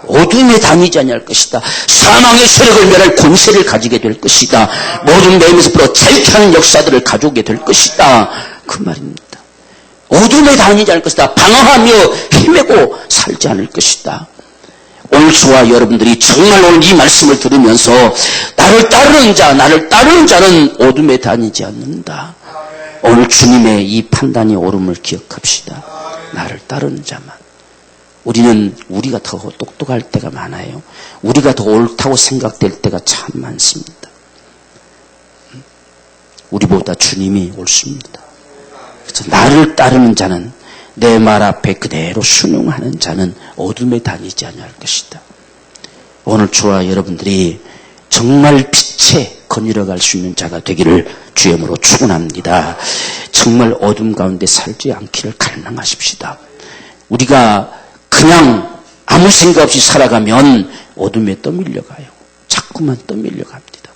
어둠에 다니지 아니할 것이다. 사망의 세력을 멸할 권세를 가지게 될 것이다. 모든 매임에서 풀어 자유케 하는 역사들을 가져오게 될 것이다. 그 말입니다. 어둠에 다니지 않을 것이다. 방황하며 헤매고 살지 않을 것이다. 오늘 저와 여러분들이 정말 오늘 이 말씀을 들으면서 나를 따르는 자는 어둠에 다니지 않는다. 오늘 주님의 이 판단이 옳음을 기억합시다. 나를 따르는 자만. 우리가 더 똑똑할 때가 많아요. 우리가 더 옳다고 생각될 때가 참 많습니다. 우리보다 주님이 옳습니다. 그래서 나를 따르는 자는 내 말 앞에 그대로 순응하는 자는 어둠에 다니지 아니할 것이다. 오늘 저와 여러분들이 정말 빛에 거닐어갈 수 있는 자가 되기를 주님으로 축원합니다. 정말 어둠 가운데 살지 않기를 갈망하십시다. 우리가 그냥 아무 생각 없이 살아가면 어둠에 떠밀려가요. 자꾸만 떠밀려갑니다.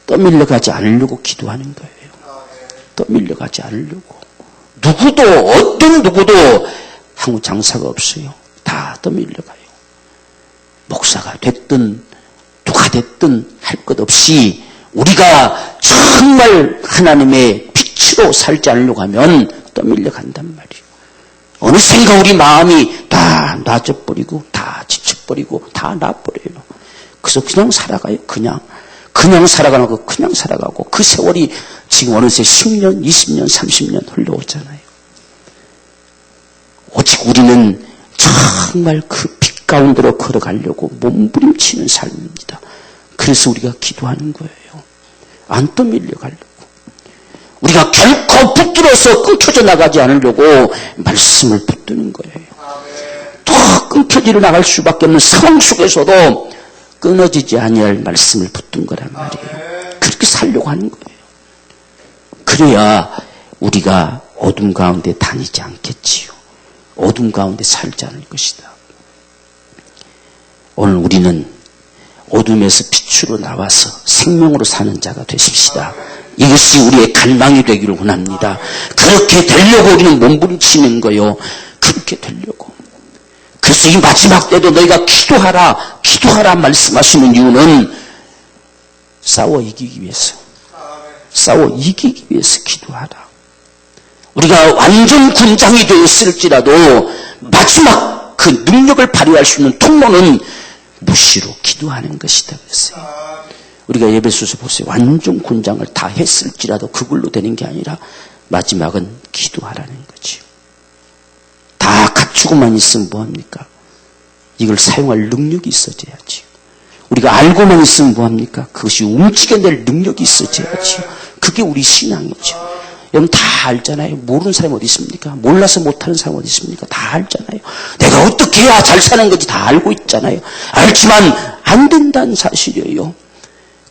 떠밀려가지 않으려고 기도하는 거예요. 떠밀려가지 않으려고. 어떤 누구도 한국 장사가 없어요. 다 떠밀려가요. 목사가 됐든 누가 됐든 할 것 없이 우리가 정말 하나님의 빛으로 살지 않으려고 하면 떠밀려간단 말이에요. 어느샌가 우리 마음이 다 놔져버리고 다 지쳐버리고 다 놔버려요. 그래서 그냥 살아가요. 그냥 살아가고 그 세월이 지금 어느새 10년, 20년, 30년 흘러오잖아요. 오직 우리는 정말 그 빛 가운데로 걸어가려고 몸부림치는 삶입니다. 그래서 우리가 기도하는 거예요. 안 떠밀려가려고. 우리가 결코 붙들어서 끊겨져 나가지 않으려고 말씀을 붙드는 거예요. 더 끊겨져 나갈 수밖에 없는 상황 속에서도 끊어지지 아니할 말씀을 붙든 거란 말이에요. 그렇게 살려고 하는 거예요. 그래야 우리가 어둠 가운데 다니지 않겠지요. 어둠 가운데 살지 않을 것이다. 오늘 우리는 어둠에서 빛으로 나와서 생명으로 사는 자가 되십시다. 이것이 우리의 갈망이 되기를 원합니다. 그렇게 되려고 우리는 몸부림치는 거요. 그렇게 되려고. 그래서 이 마지막 때도 너희가 기도하라 말씀하시는 이유는 싸워 이기기 위해서 기도하라. 우리가 완전 군장이 되었을지라도 마지막 그 능력을 발휘할 수 있는 통로는 무시로 기도하는 것이다 그랬어요. 우리가 예배소서 보세요. 완전 군장을 다 했을지라도 그걸로 되는 게 아니라 마지막은 기도하라는 거지요. 다 갖추고만 있으면 뭐합니까? 이걸 사용할 능력이 있어져야지. 우리가 알고만 있으면 뭐합니까? 그것이 움직여낼 능력이 있어져야지. 그게 우리 신앙이죠. 여러분 다 알잖아요. 모르는 사람이 어디 있습니까? 몰라서 못하는 사람이 어디 있습니까? 다 알잖아요. 내가 어떻게 해야 잘 사는 건지 다 알고 있잖아요. 알지만 안 된다는 사실이에요.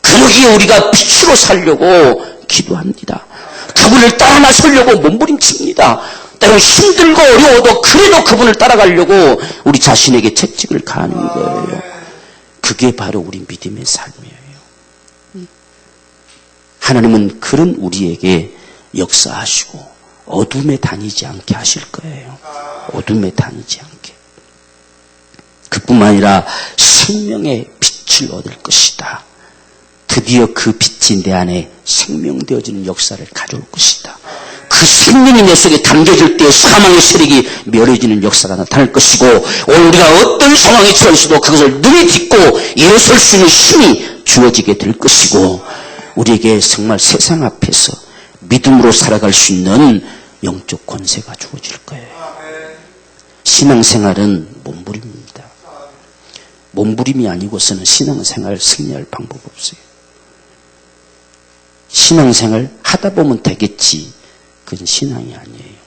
그러기에 우리가 빛으로 살려고 기도합니다. 그분을 따라 나서려고 몸부림칩니다. 때로 힘들고 어려워도 그래도 그분을 따라가려고 우리 자신에게 채찍을 가하는 거예요. 그게 바로 우리 믿음의 삶이에요. 하나님은 그런 우리에게 역사하시고 어둠에 다니지 않게 하실 거예요. 어둠에 다니지 않게. 그뿐만 아니라 생명의 빛을 얻을 것이다. 드디어 그 빛이 내 안에 생명되어지는 역사를 가져올 것이다. 그 생명이 내 속에 담겨질 때 사망의 세력이 멸해지는 역사가 나타날 것이고 오늘 우리가 어떤 상황에 처해서도 그것을 능히 딛고 일어설 수 있는 힘이 주어지게 될 것이고 우리에게 정말 세상 앞에서 믿음으로 살아갈 수 있는 영적 권세가 주어질 거예요. 신앙생활은 몸부림입니다. 몸부림이 아니고서는 신앙생활 승리할 방법 없어요. 신앙생활 하다 보면 되겠지. 그건 신앙이 아니에요.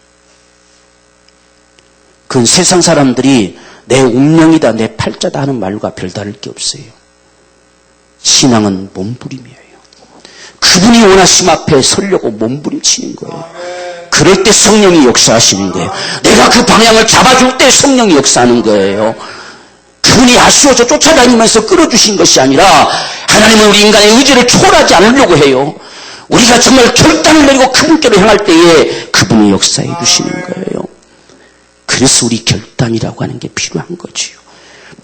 그건 세상 사람들이 내 운명이다, 내 팔자다 하는 말과 별다를 게 없어요. 신앙은 몸부림이에요. 그분이 원하심 앞에 서려고 몸부림치는 거예요. 그럴 때 성령이 역사하시는 거예요. 내가 그 방향을 잡아줄 때 성령이 역사하는 거예요. 그분이 아쉬워서 쫓아다니면서 끌어주신 것이 아니라 하나님은 우리 인간의 의지를 초월하지 않으려고 해요. 우리가 정말 결단을 내리고 그분께로 향할 때에 그분이 역사해 주시는 거예요. 그래서 우리 결단이라고 하는 게 필요한 거지요.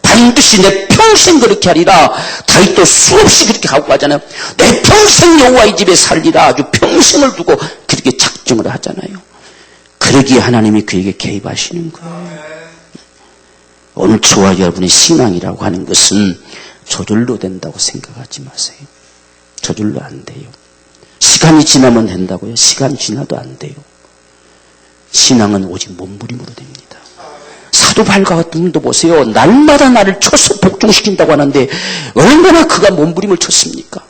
반드시 내 평생 그렇게 하리라. 다윗도 수없이 그렇게 하고 가잖아요. 내 평생 여호와의 집에 살리라. 아주 평생을 두고 그렇게 작정을 하잖아요. 그러기에 하나님이 그에게 개입하시는 거예요. 오늘 저와 여러분의 신앙이라고 하는 것은 저절로 된다고 생각하지 마세요. 저절로 안 돼요. 시간이 지나면 된다고요? 시간이 지나도 안 돼요. 신앙은 오직 몸부림으로 됩니다. 사도 바울과 같은 분도 보세요. 날마다 나를 쳐서 복종시킨다고 하는데 얼마나 그가 몸부림을 쳤습니까?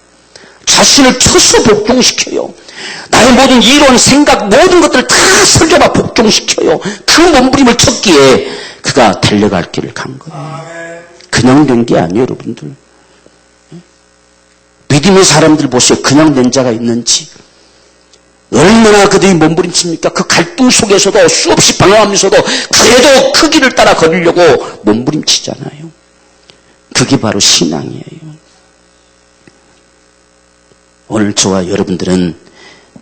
자신을 쳐서 복종시켜요. 나의 모든 이론, 생각, 모든 것들을 다 설정하고 복종시켜요. 그 몸부림을 쳤기에 그가 달려갈 길을 간 거예요. 그냥 된 게 아니에요, 여러분들. 믿음의 사람들 보세요. 그냥 된 자가 있는지. 얼마나 그들이 몸부림칩니까? 그 갈등 속에서도 수없이 방황하면서도 그래도 그 길을 따라 걸으려고 몸부림치잖아요. 그게 바로 신앙이에요. 오늘 저와 여러분들은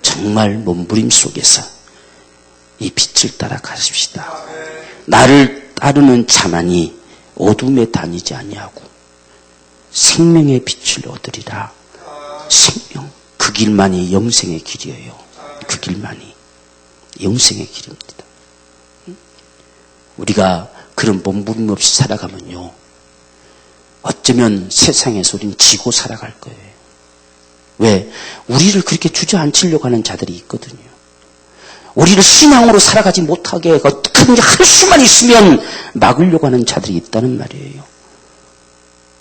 정말 몸부림 속에서 이 빛을 따라 가십시다. 나를 따르는 자만이 어둠에 다니지 아니하고 생명의 빛을 얻으리라. 생명, 그 길만이 영생의 길이에요. 그 길만이 영생의 길입니다. 우리가 그런 몸부림 없이 살아가면요, 어쩌면 세상에서 우리는 지고 살아갈 거예요. 왜? 우리를 그렇게 주저앉히려고 하는 자들이 있거든요. 우리를 신앙으로 살아가지 못하게 어떻게든지 할 수만 있으면 막으려고 하는 자들이 있다는 말이에요.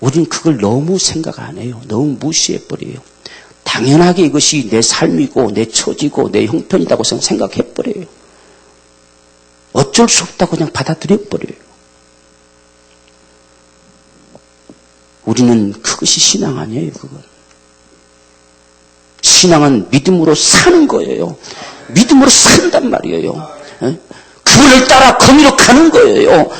우리는 그걸 너무 생각 안 해요. 너무 무시해버려요. 당연하게 이것이 내 삶이고 내 처지고 내 형편이라고 생각해버려요. 어쩔 수 없다고 그냥 받아들여버려요. 우리는 그것이 신앙 아니에요. 그건. 신앙은 믿음으로 사는 거예요. 믿음으로 산단 말이에요. 그분을 따라 거기로 가는 거예요.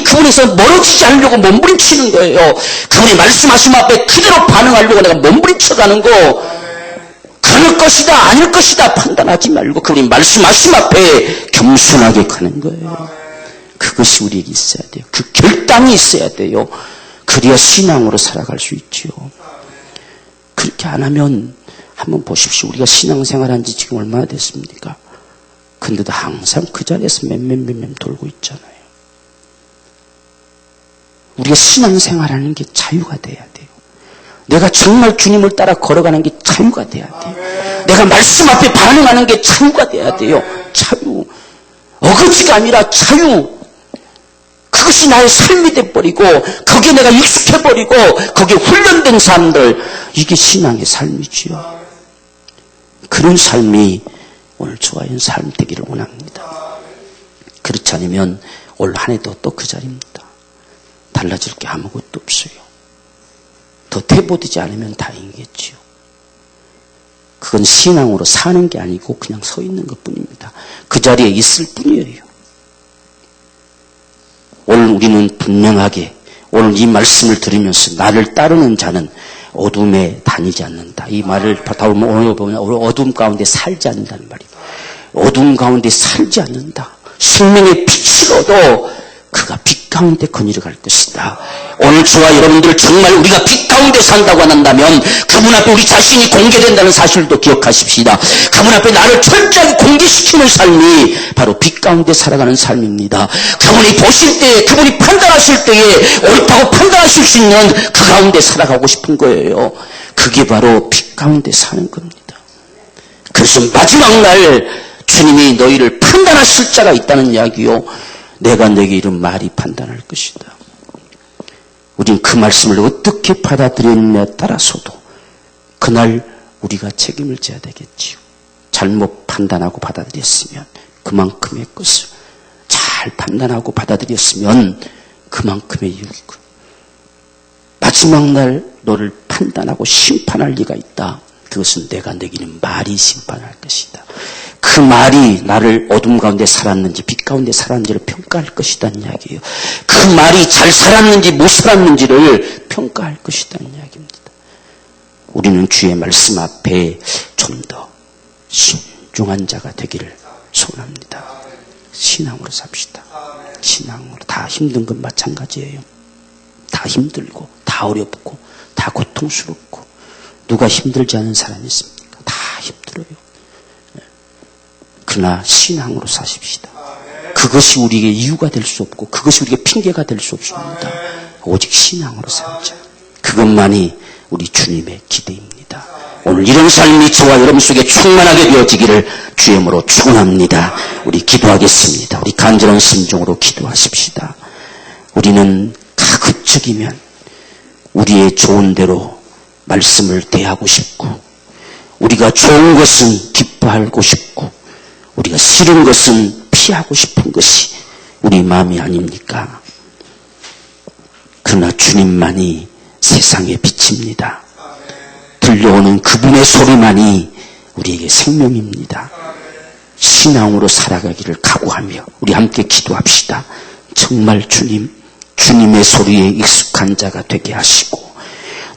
그분에서 멀어지지 않으려고 몸부림치는 거예요. 그분이 말씀하신 앞에 그대로 반응하려고 내가 몸부림쳐가는 거. 그럴 것이다 아닐 것이다 판단하지 말고 그분이 말씀하신 앞에 겸손하게 가는 거예요. 그것이 우리에게 있어야 돼요. 그 결단이 있어야 돼요. 그래야 신앙으로 살아갈 수 있지요. 그렇게 안 하면 한번 보십시오. 우리가 신앙생활한 지 지금 얼마나 됐습니까? 근데도 항상 그 자리에서 맴 돌고 있잖아요. 우리가 신앙생활하는 게 자유가 돼야 돼요. 내가 정말 주님을 따라 걸어가는 게 자유가 돼야 돼요. 내가 말씀 앞에 반응하는 게 자유가 돼야 돼요. 자유. 어거지가 아니라 자유. 그것이 나의 삶이 돼버리고 거기에 내가 익숙해버리고 거기에 훈련된 사람들, 이게 신앙의 삶이지요. 그런 삶이 오늘 저와 의 삶 되기를 원합니다. 그렇지 않으면 올 한 해도 또 그 자리입니다. 달라질 게 아무것도 없어요. 더 퇴보되지 않으면 다행이겠지요. 그건 신앙으로 사는 게 아니고 그냥 서 있는 것뿐입니다. 그 자리에 있을 뿐이에요. 오늘 우리는 분명하게 오늘 이 말씀을 들으면서 나를 따르는 자는 어둠에 다니지 않는다. 이 말을 오늘 보면 어둠 가운데 살지 않는다는 말이에요. 어둠 가운데 살지 않는다. 생명의 빛을 얻어 그가 빛 가운데 거니러 갈 것이다. 오늘 저와 여러분들 정말 우리가 빛 가운데 산다고 한다면 그분 앞에 우리 자신이 공개된다는 사실도 기억하십시다. 그분 앞에 나를 철저하게 공개시키는 삶이 바로 빛 가운데 살아가는 삶입니다. 그분이 보실 때에, 그분이 판단하실 때에 옳다고 판단하실 수 있는 그 가운데 살아가고 싶은 거예요. 그게 바로 빛 가운데 사는 겁니다. 그래서 마지막 날 주님이 너희를 판단하실 자가 있다는 이야기요. 내가 너에게 이런 말이 판단할 것이다. 우린 그 말씀을 어떻게 받아들였느냐에 따라서도 그날 우리가 책임을 져야 되겠지요. 잘못 판단하고 받아들였으면 그만큼의 것을, 잘 판단하고 받아들였으면 그만큼의 이유고, 마지막 날 너를 판단하고 심판할 리가 있다. 그것은 내가 내기는 말이 심판할 것이다. 그 말이 나를 어둠 가운데 살았는지 빛 가운데 살았는지를 평가할 것이라는 이야기예요. 그 말이 잘 살았는지 못 살았는지를 평가할 것이라는 이야기입니다. 우리는 주의 말씀 앞에 좀 더 신중한 자가 되기를 소원합니다. 신앙으로 삽시다. 신앙으로. 다 힘든 건 마찬가지예요. 다 힘들고 다 어렵고 다 고통스럽고 누가 힘들지 않은 사람이 있습니까? 다 힘들어요. 그러나 신앙으로 사십시다. 그것이 우리에게 이유가 될 수 없고 그것이 우리에게 핑계가 될 수 없습니다. 오직 신앙으로 살자. 그것만이 우리 주님의 기대입니다. 오늘 이런 삶이 저와 여러분 속에 충만하게 되어지기를 주님으로 축원합니다. 우리 기도하겠습니다. 우리 간절한 심정으로 기도하십시다. 우리는 가급적이면 우리의 좋은 대로 말씀을 대하고 싶고, 우리가 좋은 것은 기뻐하고 싶고, 우리가 싫은 것은 피하고 싶은 것이 우리 마음이 아닙니까? 그러나 주님만이 세상의 빛입니다. 들려오는 그분의 소리만이 우리에게 생명입니다. 신앙으로 살아가기를 각오하며 우리 함께 기도합시다. 정말 주님의 소리에 익숙한 자가 되게 하시고,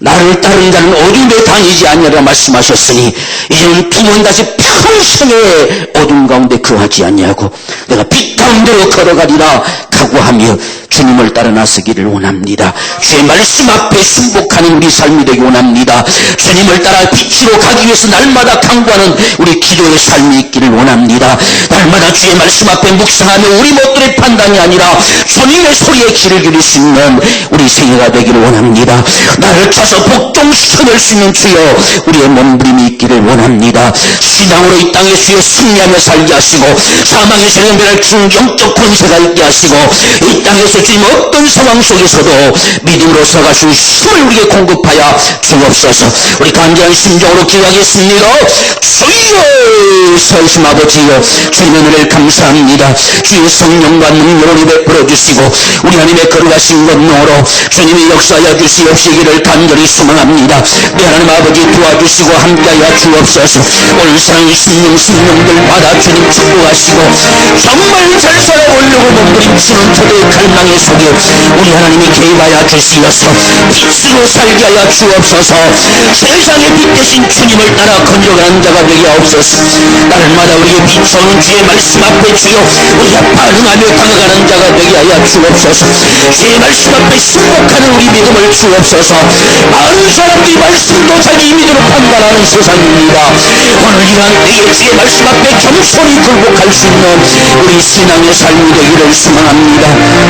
나를 따른 자는 어둠에 다니지 아니하리라 말씀하셨으니 이제는 두 번 다시 평생에 어둠 가운데 거하지 아니하고 내가 빛 가운데로 걸어가리라 각오하며 주님을 따라 나서기를 원합니다. 주의 말씀 앞에 순복하는 우리 삶이 되기 원합니다. 주님을 따라 빛으로 가기 위해서 날마다 강구하는 우리 기도의 삶이 있기를 원합니다. 날마다 주의 말씀 앞에 묵상하며 우리 못들의 판단이 아니라 주님의 소리에 귀를 기울일 수 있는 우리 생애가 되기를 원합니다. 나를 쳐서 복종시켜낼 수 있는 주여 우리의 몸부림이 있기를 원합니다. 신앙으로 이 땅에 주의 승리하며 살게 하시고 사망의 생명을 준 영적 권세가 있게 하시고 이 땅에서 주님 어떤 상황 속에서도 믿음으로 살아가시고 힘을 우리에게 공급하여 주옵소서. 우리 간절한 심정으로 기도하겠습니다. 주여 서신 아버지여, 주님의 은혜를 감사합니다. 주의 성령과 능력을 베풀어 주시고 우리 하나님의 거룩하신 권능으로 주님이 역사하여 주시옵시기를 간절히 간절히 소망합니다. 내 하나님 아버지 도와주시고 함께하여 주옵소서. 오늘 사랑 심령들마다 주님 축복하시고 정말 잘 살아오려고 몸부림치는 저들의 갈망의 속에 우리 하나님이 개입하여 주시어서 빛으로 살게 하여 주옵소서. 세상의 빛 대신 주님을 따라 건져가는 자가 되게 하옵소서. 날마다 우리의 비춰오는 주의 말씀 앞에 주여 우리가 반응하며 다가가는 자가 되게 하여 주옵소서. 주의 말씀 앞에 승복하는 우리 믿음을 주옵소서. 많은 사람들이 말씀도 자기 믿음으로 판단하는 세상입니다. 오늘 이러한 때에 주의 말씀 앞에 겸손히 굴복할 수 있는 우리 신앙의 삶이 되기를 소망합니다.